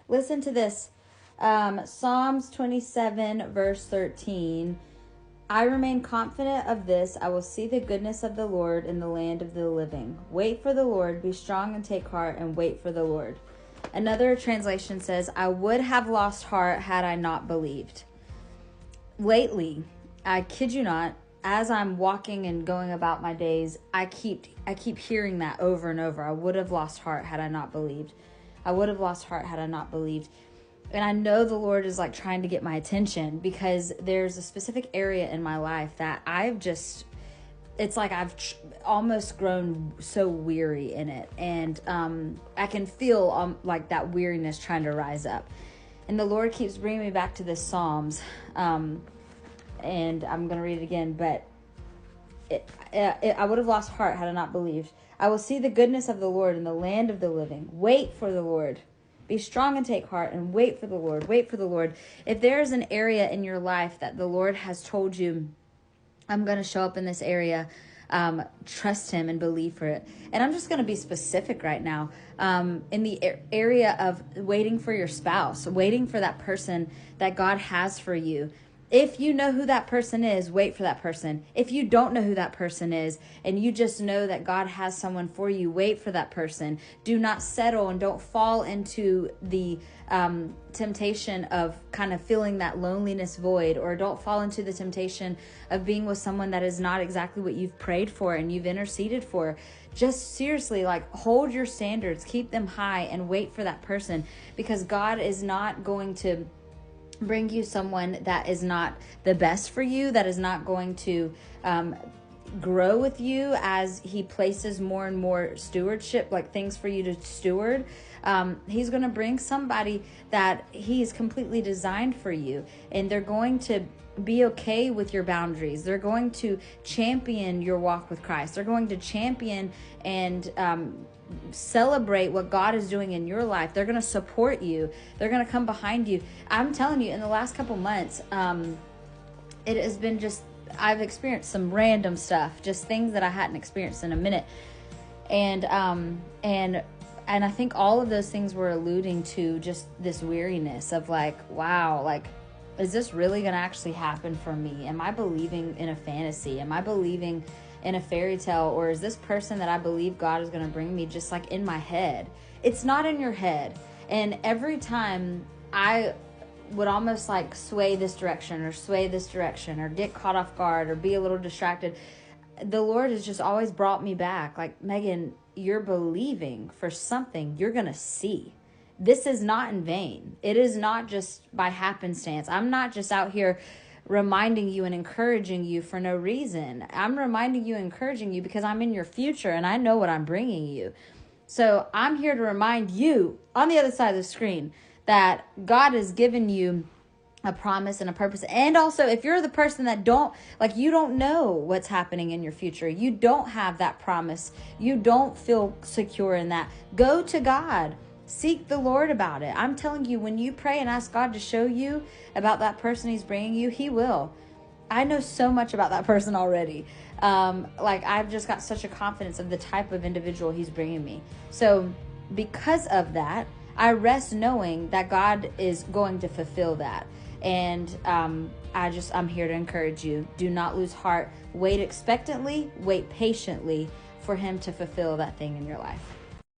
Listen to this. Psalms 27, verse 13. I remain confident of this. I will see the goodness of the Lord in the land of the living. Wait for the Lord. Be strong and take heart and wait for the Lord. Another translation says, I would have lost heart had I not believed. Lately, I kid you not, as I'm walking and going about my days, I keep hearing that over and over. I would have lost heart had I not believed. I would have lost heart had I not believed. And I know the Lord is like trying to get my attention because there's a specific area in my life that it's like I've almost grown so weary in it. And I can feel like that weariness trying to rise up. And the Lord keeps bringing me back to this Psalms. And I'm going to read it again, but I would have lost heart had I not believed. I will see the goodness of the Lord in the land of the living. Wait for the Lord. Be strong and take heart and wait for the Lord. Wait for the Lord. If there's an area in your life that the Lord has told you, I'm going to show up in this area, trust him and believe for it. And I'm just going to be specific right now. In the area of waiting for your spouse, waiting for that person that God has for you. If you know who that person is, wait for that person. If you don't know who that person is and you just know that God has someone for you, wait for that person. Do not settle and don't fall into the temptation of kind of feeling that loneliness void, or don't fall into the temptation of being with someone that is not exactly what you've prayed for and you've interceded for. Just seriously, like, hold your standards, keep them high, and wait for that person, because God is not going to bring you someone that is not the best for you, that is not going to grow with you as he places more and more stewardship, like things for you to steward. He's going to bring somebody that he's completely designed for you, and they're going to be okay with your boundaries. They're going to champion your walk with Christ. They're going to champion and celebrate what God is doing in your life. They're going to support you. They're going to come behind you. I'm telling you, in the last couple months, it has been just, I've experienced some random stuff, just things that I hadn't experienced in a minute. And I think all of those things were alluding to just this weariness of like, wow, like, is this really going to actually happen for me? Am I believing in a fantasy? Am I believing in a fairy tale? Or is this person that I believe God is going to bring me just like in my head? It's not in your head. And every time I would almost like sway this direction or get caught off guard or be a little distracted, the Lord has just always brought me back. Like, Megan, you're believing for something you're going to see. This is not in vain. It is not just by happenstance. I'm not just out here reminding you and encouraging you for no reason. I'm reminding you and encouraging you because I'm in your future and I know what I'm bringing you. So I'm here to remind you on the other side of the screen that God has given you a promise and a purpose. And also, if you're the person that you don't know what's happening in your future, you don't have that promise, you don't feel secure in that, go to God. Seek the Lord about it. I'm telling you, when you pray and ask God to show you about that person he's bringing you, he will. I know so much about that person already. I've just got such a confidence of the type of individual he's bringing me. So because of that, I rest knowing that God is going to fulfill that. And I'm here to encourage you. Do not lose heart. Wait expectantly, wait patiently for him to fulfill that thing in your life.